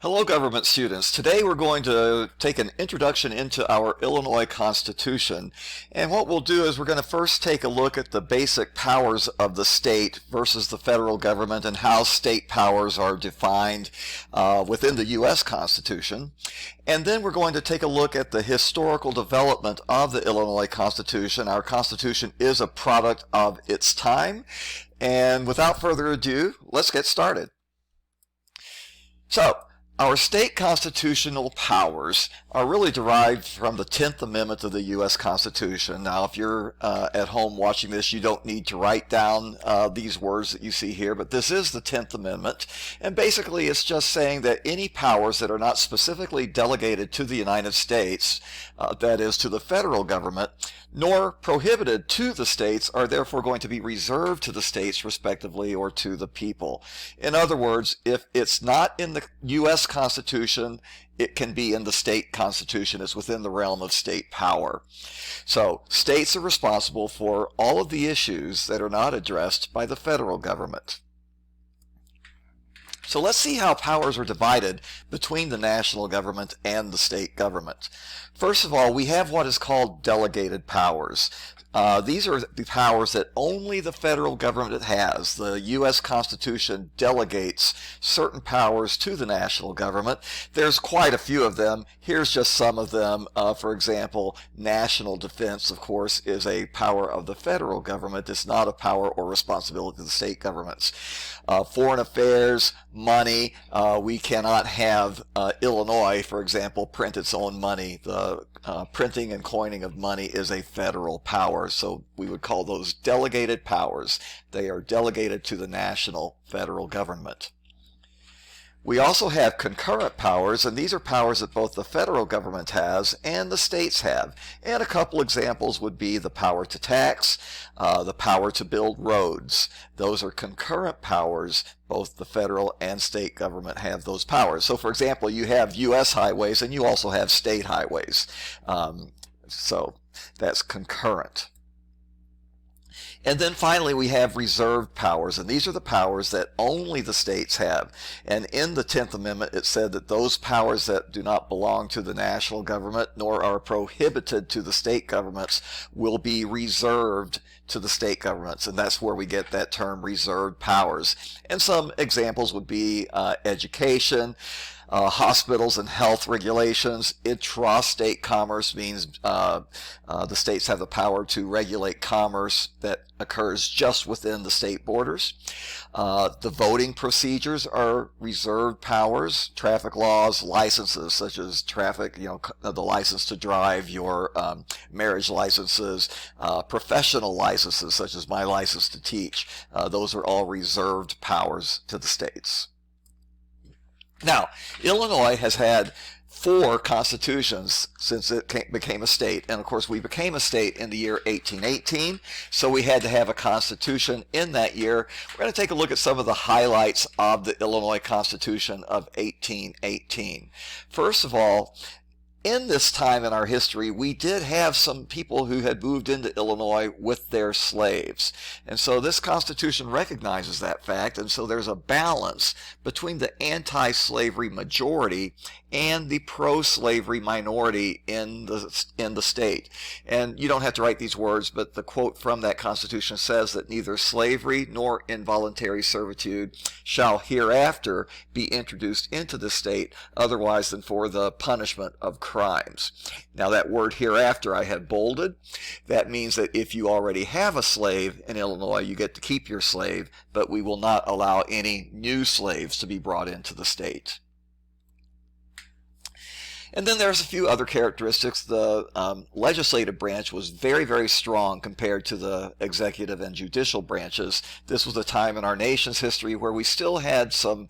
Hello, government students. Today we're going to take an introduction into our Illinois Constitution. And what we'll do is we're going to first take a look at the basic powers of the state versus the federal government and how state powers are defined within the U.S. Constitution. And then we're going to take a look at the historical development of the Illinois Constitution. Our Constitution is a product of its time. And without further ado, let's get started. So, our state constitutional powers are really derived from the 10th Amendment of the U.S. Constitution. Now, if you're at home watching this, you don't need to write down these words that you see here, but this is the 10th Amendment. And basically, it's just saying that any powers that are not specifically delegated to the United States, that is, to the federal government, nor prohibited to the states, are therefore going to be reserved to the states respectively or to the people. In other words, if it's not in the U.S. Constitution, it can be in the state constitution. It's within the realm of state power. So states are responsible for all of the issues that are not addressed by the federal government. So let's see how powers are divided between the national government and the state government. First of all, we have what is called delegated powers. These are the powers that only the federal government has. The U.S. Constitution delegates certain powers to the national government. There's quite a few of them. Here's just some of them. For example, national defense, of course, is a power of the federal government. It's not a power or responsibility of the state governments. Foreign affairs, money. We cannot have Illinois, for example, print its own money. The printing and coining of money is a federal power, so we would call those delegated powers. They are delegated to the national federal government. We also have concurrent powers, and these are powers that both the federal government has and the states have. And a couple examples would be the power to tax, the power to build roads. Those are concurrent powers. Both the federal and state government have those powers. So, for example, you have U.S. highways and you also have state highways. So that's concurrent. And then finally, we have reserved powers, and these are the powers that only the states have. And in the 10th Amendment, it said that those powers that do not belong to the national government nor are prohibited to the state governments will be reserved to the state governments, and that's where we get that term reserved powers. And some examples would be education, hospitals and health regulations. Intrastate commerce means the states have the power to regulate commerce that occurs just within the state borders. The voting procedures are reserved powers. Traffic laws, licenses such as traffic, the license to drive, your marriage licenses, professional licenses such as my license to teach. Those are all reserved powers to the states. Now, Illinois has had 4 constitutions since it became a state, and of course we became a state in the year 1818, so we had to have a constitution in that year. We're going to take a look at some of the highlights of the Illinois Constitution of 1818. First of all, in this time in our history, we did have some people who had moved into Illinois with their slaves. And so this Constitution recognizes that fact, and so there's a balance between the anti-slavery majority and the pro-slavery minority in the state. And you don't have to write these words, but the quote from that Constitution says that neither slavery nor involuntary servitude shall hereafter be introduced into the state otherwise than for the punishment of crimes. Now that word hereafter I have bolded. That means that if you already have a slave in Illinois, you get to keep your slave, but we will not allow any new slaves to be brought into the state. And then there's a few other characteristics. The legislative branch was very, very strong compared to the executive and judicial branches. This was a time in our nation's history where we still had some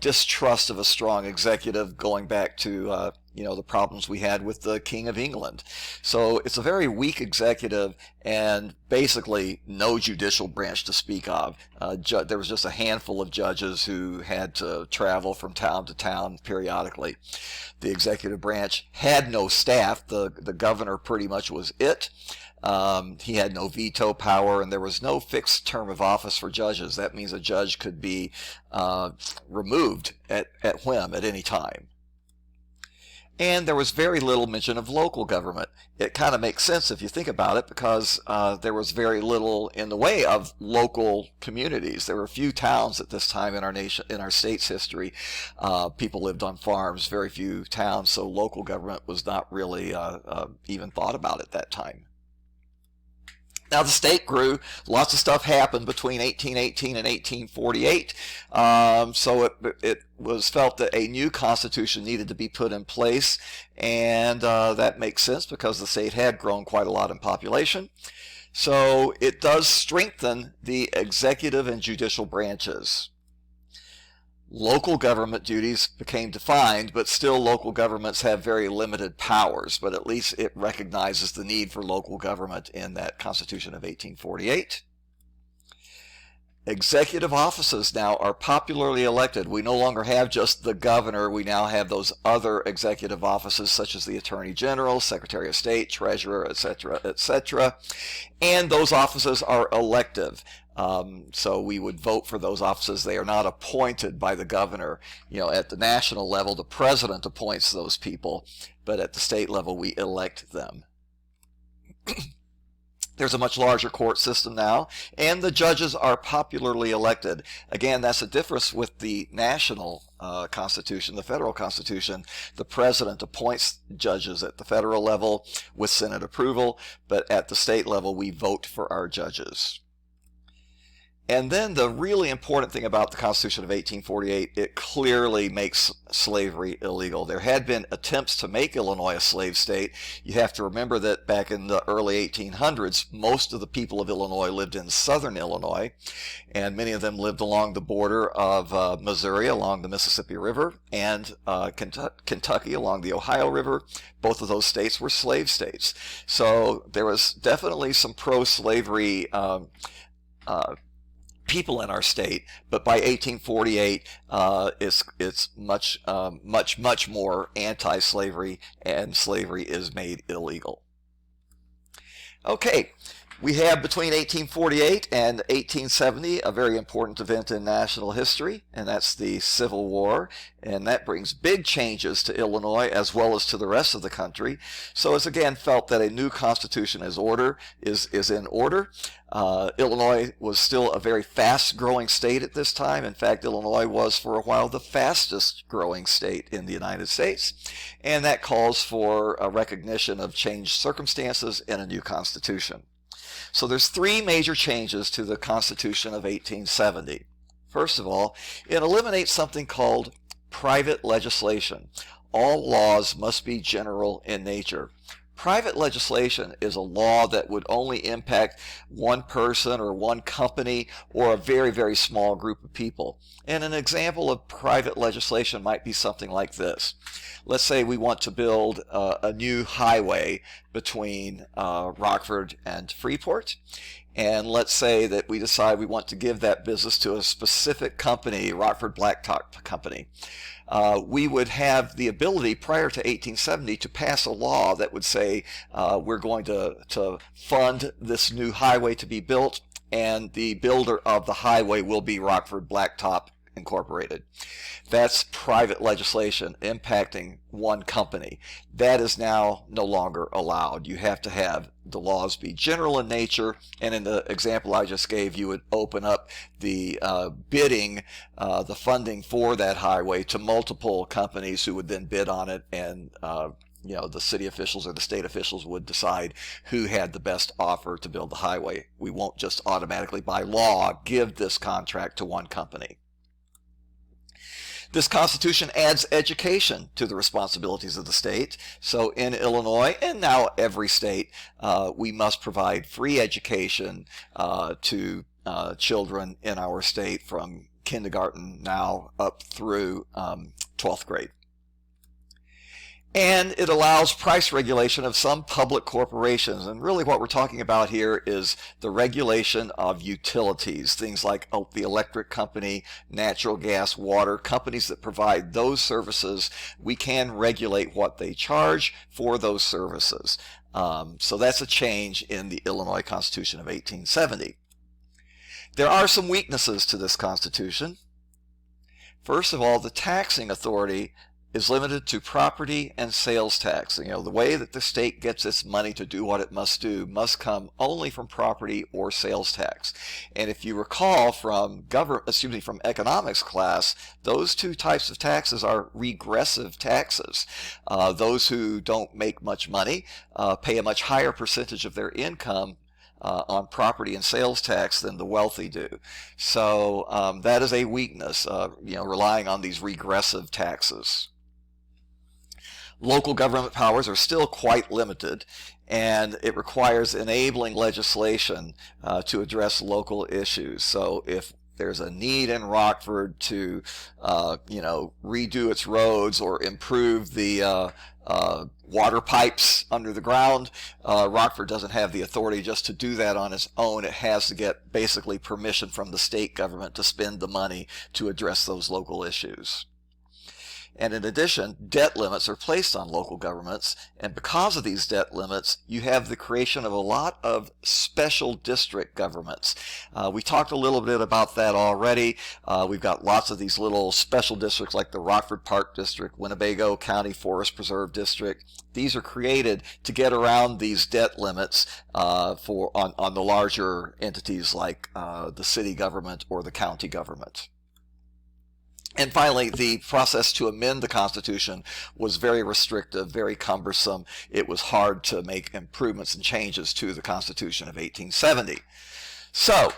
distrust of a strong executive going back to the problems we had with the King of England. So it's a very weak executive and basically no judicial branch to speak of. There was just a handful of judges who had to travel from town to town periodically. The executive branch had no staff. The governor pretty much was it. He had no veto power, and there was no fixed term of office for judges. That means a judge could be removed at whim at any time. And there was very little mention of local government. It kind of makes sense if you think about it, because there was very little in the way of local communities. There were few towns at this time in our nation, in our state's history. People lived on farms, very few towns, so local government was not really even thought about at that time. Now the state grew. Lots of stuff happened between 1818 and 1848. So it was felt that a new constitution needed to be put in place, and that makes sense because the state had grown quite a lot in population. So it does strengthen the executive and judicial branches. Local government duties became defined, but still local governments have very limited powers, but at least it recognizes the need for local government in that Constitution of 1848. Executive offices now are popularly elected. We no longer have just the governor. We now have those other executive offices such as the Attorney General, Secretary of State, Treasurer, etc., etc. And those offices are elective. So we would vote for those offices. They are not appointed by the governor. You know, at the national level, the president appoints those people, but at the state level, we elect them. There's a much larger court system now, and the judges are popularly elected. Again, that's a difference with the national Constitution, the federal Constitution. The president appoints judges at the federal level with Senate approval, but at the state level, we vote for our judges. And then the really important thing about the Constitution of 1848, it clearly makes slavery illegal. There had been attempts to make Illinois a slave state. You have to remember that back in the early 1800s, most of the people of Illinois lived in southern Illinois, and many of them lived along the border of Missouri, along the Mississippi River, and Kentucky, along the Ohio River. Both of those states were slave states. So there was definitely some pro-slavery people in our state, but by 1848, it's much more anti-slavery, and slavery is made illegal. Okay, we have between 1848 and 1870 a very important event in national history, and that's the Civil War, and that brings big changes to Illinois as well as to the rest of the country. So it's again felt that a new constitution is in order. Illinois was still a very fast-growing state at this time. In fact, Illinois was for a while the fastest-growing state in the United States, and that calls for a recognition of changed circumstances and a new constitution. So there's three major changes to the Constitution of 1870. First of all, it eliminates something called private legislation. All laws must be general in nature. Private legislation is a law that would only impact one person or one company or a very, very small group of people. And an example of private legislation might be something like this. Let's say we want to build a new highway between Rockford and Freeport. And let's say that we decide we want to give that business to a specific company, Rockford Blacktop Company. We would have the ability prior to 1870 to pass a law that would say we're going to fund this new highway to be built, and the builder of the highway will be Rockford Blacktop Incorporated. That's private legislation impacting one company. That is now no longer allowed. You have to have the laws be general in nature, and in the example I just gave, you would open up the bidding, the funding for that highway to multiple companies who would then bid on it, and the city officials or the state officials would decide who had the best offer to build the highway. We won't just automatically by law give this contract to one company. This Constitution adds education to the responsibilities of the state. So in Illinois, and now every state, we must provide free education to children in our state from kindergarten now up through 12th grade. And it allows price regulation of some public corporations. And really what we're talking about here is the regulation of utilities, things like the electric company, natural gas, water, companies that provide those services. We can regulate what they charge for those services. So that's a change in the Illinois Constitution of 1870. There are some weaknesses to this Constitution. First of all, the taxing authority is limited to property and sales tax. You know, the way that the state gets its money to do what it must do must come only from property or sales tax. And if you recall from from economics class, those two types of taxes are regressive taxes. Those who don't make much money pay a much higher percentage of their income on property and sales tax than the wealthy do. So that is a weakness, relying on these regressive taxes. Local government powers are still quite limited, and it requires enabling legislation to address local issues. So if there's a need in Rockford to, redo its roads or improve the water pipes under the ground, Rockford doesn't have the authority just to do that on its own. It has to get basically permission from the state government to spend the money to address those local issues. And in addition, debt limits are placed on local governments, and because of these debt limits, you have the creation of a lot of special district governments. We talked a little bit about that already. We've got lots of these little special districts like the Rockford Park District, Winnebago County Forest Preserve District. These are created to get around these debt limits on the larger entities like the city government or the county government. And finally, the process to amend the Constitution was very restrictive, very cumbersome. It was hard to make improvements and changes to the Constitution of 1870. So,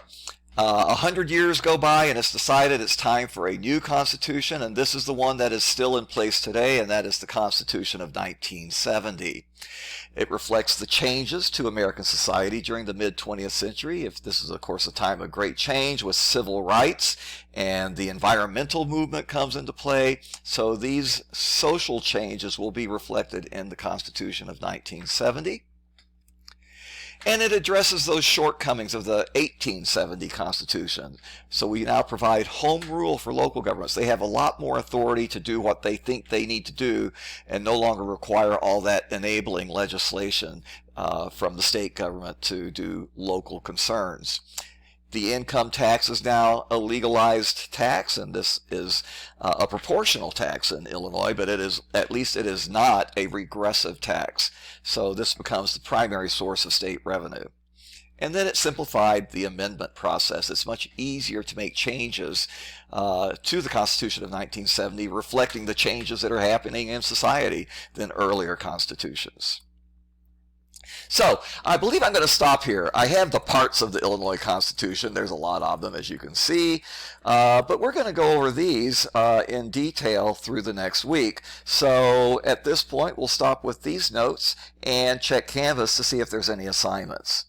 100 years go by and it's decided it's time for a new Constitution, and this is the one that is still in place today, and that is the Constitution of 1970. It reflects the changes to American society during the mid-20th century. If this is, of course, a time of great change with civil rights, and the environmental movement comes into play. So these social changes will be reflected in the Constitution of 1970. And it addresses those shortcomings of the 1870 Constitution. So we now provide home rule for local governments. They have a lot more authority to do what they think they need to do and no longer require all that enabling legislation from the state government to do local concerns. The income tax is now a legalized tax, and this is a proportional tax in Illinois, but at least it is not a regressive tax. So this becomes the primary source of state revenue. And then it simplified the amendment process. It's much easier to make changes to the Constitution of 1970, reflecting the changes that are happening in society than earlier constitutions. So I believe I'm going to stop here. I have the parts of the Illinois Constitution. There's a lot of them, as you can see. But we're going to go over these in detail through the next week. So at this point, we'll stop with these notes and check Canvas to see if there's any assignments.